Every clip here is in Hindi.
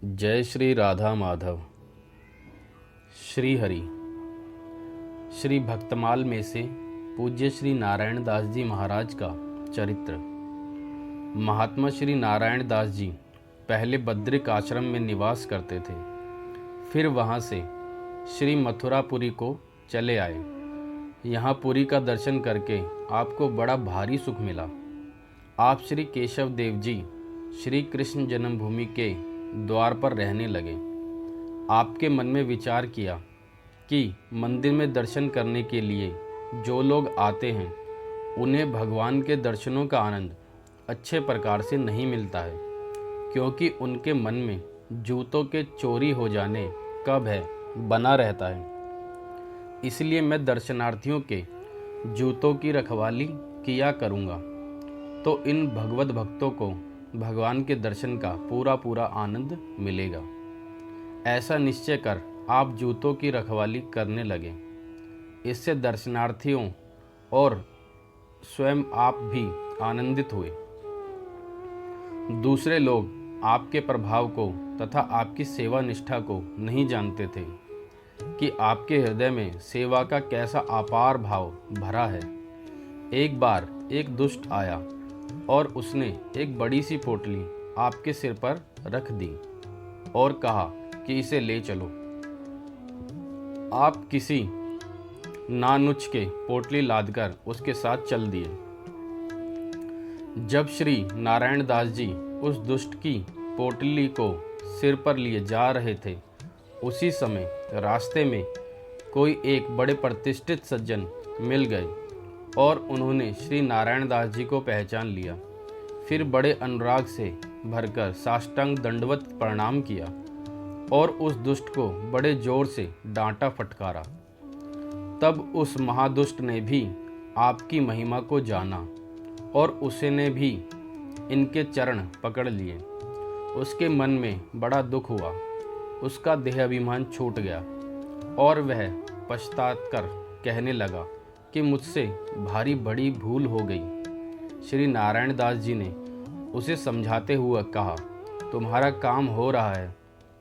जय श्री राधा माधव। श्री हरि। श्री भक्तमाल में से पूज्य श्री नारायण दास जी महाराज का चरित्र। महात्मा श्री नारायण दास जी पहले बद्रिक आश्रम में निवास करते थे, फिर वहाँ से श्री मथुरापुरी को चले आए। यहाँ पुरी का दर्शन करके आपको बड़ा भारी सुख मिला। आप श्री केशव देव जी श्री कृष्ण जन्मभूमि के द्वार पर रहने लगे। आपके मन में विचार किया कि मंदिर में दर्शन करने के लिए जो लोग आते हैं उन्हें भगवान के दर्शनों का आनंद अच्छे प्रकार से नहीं मिलता है, क्योंकि उनके मन में जूतों के चोरी हो जाने का भय बना रहता है। इसलिए मैं दर्शनार्थियों के जूतों की रखवाली किया करूँगा, तो इन भगवत भक्तों को भगवान के दर्शन का पूरा आनंद मिलेगा। ऐसा निश्चय कर आप जूतों की रखवाली करने लगे। इससे दर्शनार्थियों और स्वयं आप भी आनंदित हुए। दूसरे लोग आपके प्रभाव को तथा आपकी सेवा निष्ठा को नहीं जानते थे कि आपके हृदय में सेवा का कैसा अपार भाव भरा है। एक बार एक दुष्ट आया और उसने एक बड़ी सी पोटली आपके सिर पर रख दी और कहा कि इसे ले चलो। आप किसी नानुच के पोटली लादकर उसके साथ चल दिए। जब श्री नारायण दास जी उस दुष्ट की पोटली को सिर पर लिए जा रहे थे, उसी समय रास्ते में कोई एक बड़े प्रतिष्ठित सज्जन मिल गए और उन्होंने श्री नारायण दास जी को पहचान लिया। फिर बड़े अनुराग से भरकर साष्टांग दंडवत प्रणाम किया और उस दुष्ट को बड़े जोर से डांटा फटकारा। तब उस महादुष्ट ने भी आपकी महिमा को जाना और उसने भी इनके चरण पकड़ लिए। उसके मन में बड़ा दुख हुआ, उसका देहाभिमान छूट गया और वह पछतात कर कहने लगा कि मुझसे भारी बड़ी भूल हो गई। श्री नारायण दास जी ने उसे समझाते हुए कहा, तुम्हारा काम हो रहा है,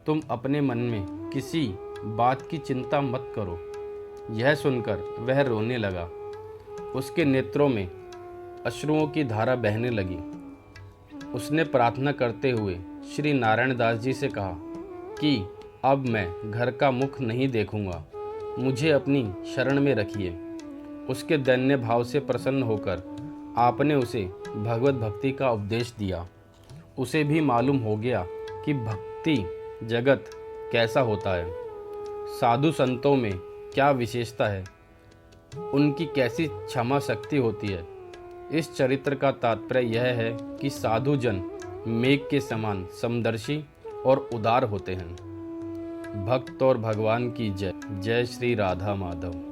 तुम अपने मन में किसी बात की चिंता मत करो। यह सुनकर वह रोने लगा। उसके नेत्रों में अश्रुओं की धारा बहने लगी। उसने प्रार्थना करते हुए श्री नारायण दास जी से कहा कि अब मैं घर का मुख नहीं देखूंगा, मुझे अपनी शरण में रखिए। उसके दैन्य भाव से प्रसन्न होकर आपने उसे भगवत भक्ति का उपदेश दिया। उसे भी मालूम हो गया कि भक्ति जगत कैसा होता है, साधु संतों में क्या विशेषता है, उनकी कैसी क्षमा शक्ति होती है। इस चरित्र का तात्पर्य यह है कि साधु जन मेघ के समान समदर्शी और उदार होते हैं। भक्त और भगवान की जय। जय श्री राधा माधव।